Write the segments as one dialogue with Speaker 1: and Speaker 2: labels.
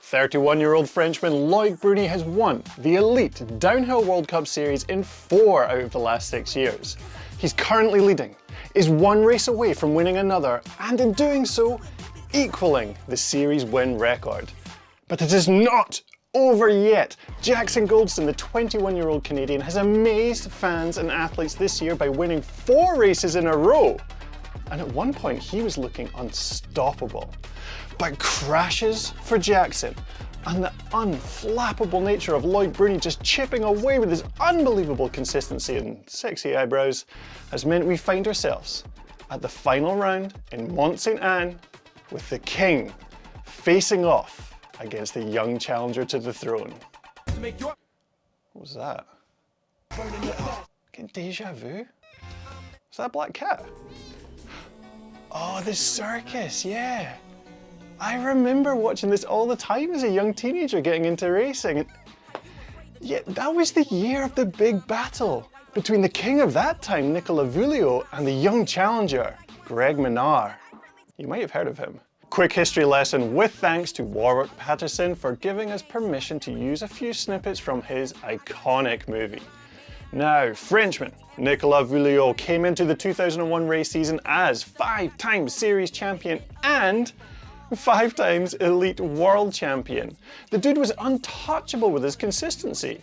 Speaker 1: 31-year-old Frenchman Loic Bruni has won the Elite Downhill World Cup Series in 4 out of the last 6 years. He's currently leading, is 1 race away from winning another, and in doing so, equaling the series win record. But it is not over yet. Jackson Goldstone, the 21-year-old Canadian, has amazed fans and athletes this year by winning 4 races in a row. And at one point, he was looking unstoppable. But crashes for Jackson and the unflappable nature of Loic Bruni just chipping away with his unbelievable consistency and sexy eyebrows has meant we find ourselves at the final round in Mont Sainte Anne with the king facing off against the young challenger to the throne. What was that? Getting deja vu? Is that a black cat? Oh, the Circus, yeah. I remember watching this all the time as a young teenager getting into racing. And yeah, that was the year of the big battle between the king of that time, Nicolas Vouilloz, and the young challenger, Greg Minnaar. You might have heard of him. Quick history lesson with thanks to Warwick Patterson for giving us permission to use a few snippets from his iconic movie. Now, Frenchman Nicolas Vouilloz came into the 2001 race season as 5-time series champion and 5 times elite world champion. The dude was untouchable with his consistency.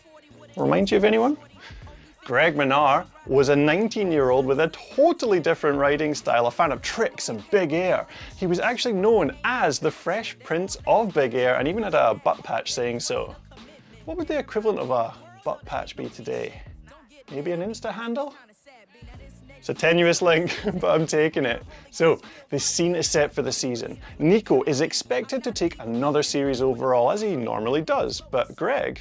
Speaker 1: Remind you of anyone? Greg Minnaar was a 19-year-old with a totally different riding style, a fan of tricks and big air. He was actually known as the Fresh Prince of Big Air and even had a butt patch saying so. What would the equivalent of a butt patch be today? Maybe an Insta handle? It's a tenuous link, but I'm taking it. So, the scene is set for the season. Nico is expected to take another series overall, as he normally does, but Greg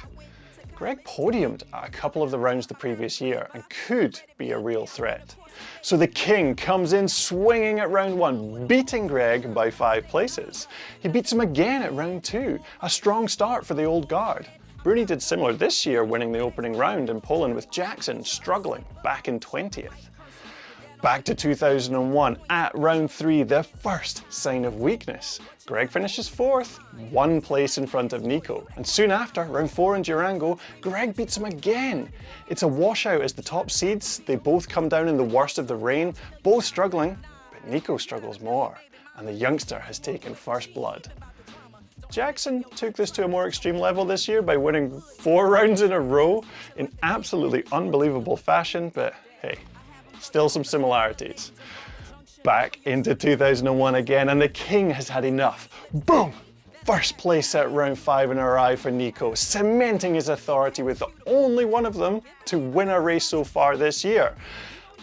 Speaker 1: podiumed at a couple of the rounds the previous year and could be a real threat. So the king comes in swinging at round 1, beating Greg by 5 places. He beats him again at round 2, a strong start for the old guard. Bruni did similar this year, winning the opening round in Poland with Jackson struggling back in 20th. Back to 2001, at round 3, the first sign of weakness. Greg finishes 4th, 1 place in front of Nico. And soon after, round 4 in Durango, Greg beats him again. It's a washout as the top seeds, they both come down in the worst of the rain, both struggling, but Nico struggles more, and the youngster has taken first blood. Jackson took this to a more extreme level this year by winning 4 rounds in a row in absolutely unbelievable fashion, but hey, still some similarities. Back into 2001 again, and the king has had enough. Boom! First place at round 5 in a row for Nico, cementing his authority with the only one of them to win a race so far this year.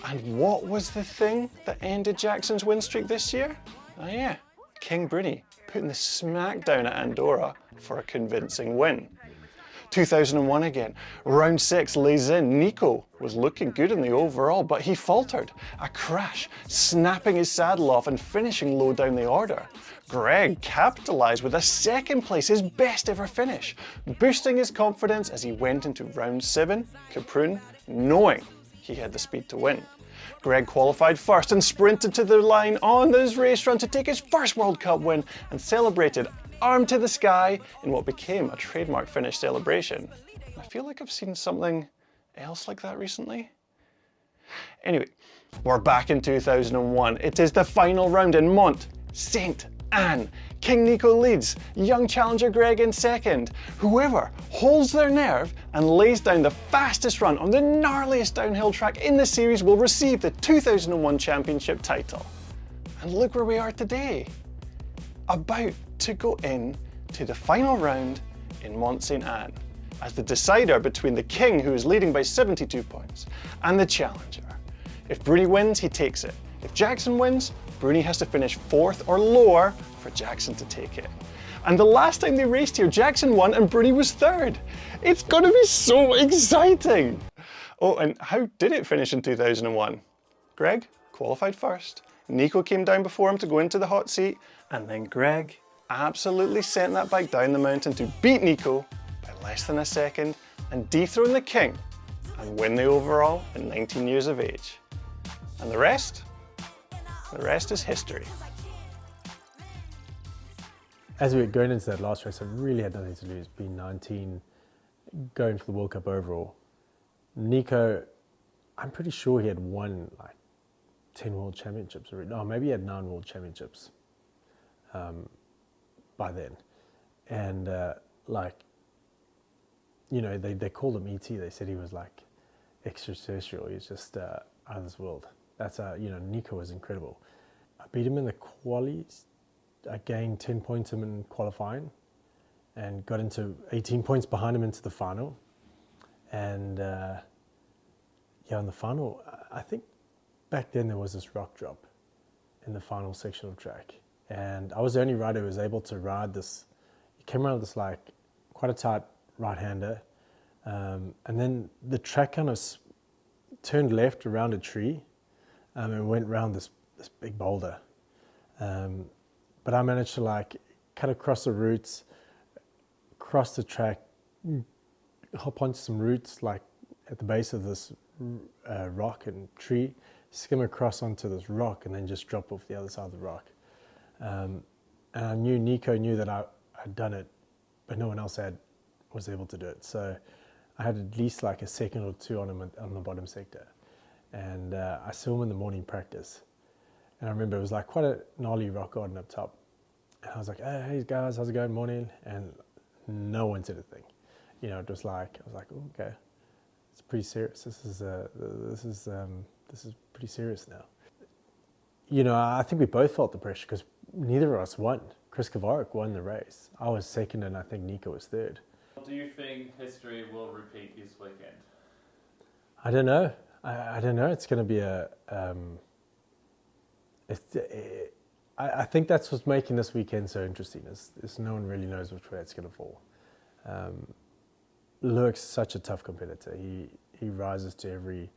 Speaker 1: And what was the thing that ended Jackson's win streak this year? Oh yeah, King Bruni putting the smack down at Andorra for a convincing win. 2001 again, round 6 lays in. Nico was looking good in the overall, but he faltered. A crash, snapping his saddle off and finishing low down the order. Greg capitalised with a 2nd place, his best ever finish, boosting his confidence as he went into round 7, Caprun, knowing he had the speed to win. Greg qualified first and sprinted to the line on his race run to take his first World Cup win and celebrated arm to the sky in what became a trademark finish celebration. I feel like I've seen something else like that recently. Anyway, we're back in 2001. It is the final round in Mont Sainte Anne. King Nico leads, young challenger Greg in 2nd. Whoever holds their nerve and lays down the fastest run on the gnarliest downhill track in the series will receive the 2001 championship title. And look where we are today. About to go in to the final round in Mont Sainte Anne as the decider between the king, who is leading by 72 points, and the challenger. If Bruni wins, he takes it. If Jackson wins, Bruni has to finish 4th or lower for Jackson to take it. And the last time they raced here, Jackson won and Bruni was 3rd. It's going to be so exciting. Oh, and how did it finish in 2001? Greg qualified first. Nico came down before him to go into the hot seat, and then Greg absolutely sent that bike down the mountain to beat Nico by less than a second and dethrone the king and win the overall at 19 years of age. And the rest is history.
Speaker 2: as we were going into that last race, I really had nothing to lose, being 19, going for the World Cup overall. Nico, I'm pretty sure he had won like 10 World Championships, or no, maybe he had 9 World Championships by then. And like, you know, they called him ET. They said he was like extraterrestrial. He's just out of this world. That's you know, Nico was incredible. I beat him in the qualies. I gained 10 points in qualifying and got into 18 points behind him into the final. And yeah, in the final, I think back then there was this rock drop in the final section of track. And I was the only rider who was able to ride this. He came around this like quite a tight right-hander. And then the track kind of turned left around a tree and went around this big boulder. But I managed to like cut across the roots, cross the track, hop onto some roots like at the base of this rock and tree, skim across onto this rock and then just drop off the other side of the rock. And I knew Nico knew that I'd done it, but no one else was able to do it. So I had at least like a second or two on him on the bottom sector. And I saw him in the morning practice. And I remember it was like quite a gnarly rock garden up top. And I was like, hey guys, how's it going, morning? And no one said a thing. You know, it was like, I was like, oh, okay, it's pretty serious. This is pretty serious now. You know, I think we both felt the pressure because neither of us won. Chris Kavarik won the race. I was second and I think Nico was third.
Speaker 3: Do you think history will repeat this weekend?
Speaker 2: I don't know. I don't know. It's going to be I think that's what's making this weekend so interesting is no one really knows which way it's going to fall. Loic's such a tough competitor. He rises to every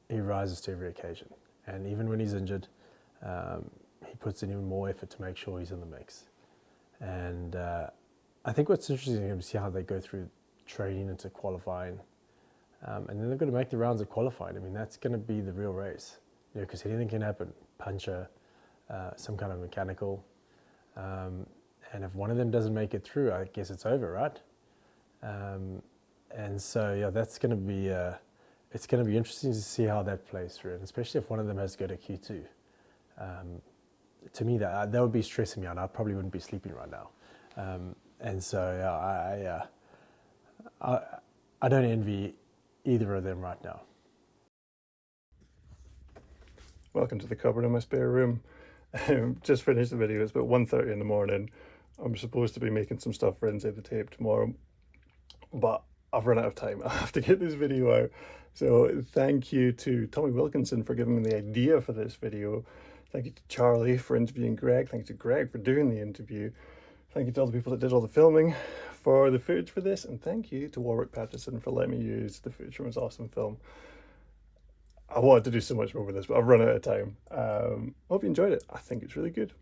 Speaker 2: occasion, and even when he's injured, he puts in even more effort to make sure he's in the mix. And I think what's interesting is to see how they go through training into qualifying, and then they've got to make the rounds of qualifying. I mean, that's going to be the real race, you know, because anything can happen. Puncher, some kind of mechanical, and if one of them doesn't make it through, I guess it's over, right? And so yeah, that's going to be it's going to be interesting to see how that plays through, and especially if one of them has to go to Q2. To me, that would be stressing me out. I probably wouldn't be sleeping right now. And so yeah, I don't envy either of them right now.
Speaker 1: Welcome to the cupboard in my spare room. Just finished the video. It's about 1:30 in the morning. I'm supposed to be making some stuff for Inside the Tape tomorrow, but I've run out of time. I have to get this video out. So thank you to Tommy Wilkinson for giving me the idea for this video. Thank you to Charlie for interviewing Greg. Thank you to Greg for doing the interview. Thank you to all the people that did all the filming for the footage for this. And thank you to Warwick Patterson for letting me use the footage from his awesome film. I wanted to do so much more with this, but I've run out of time. Hope you enjoyed it. I think it's really good.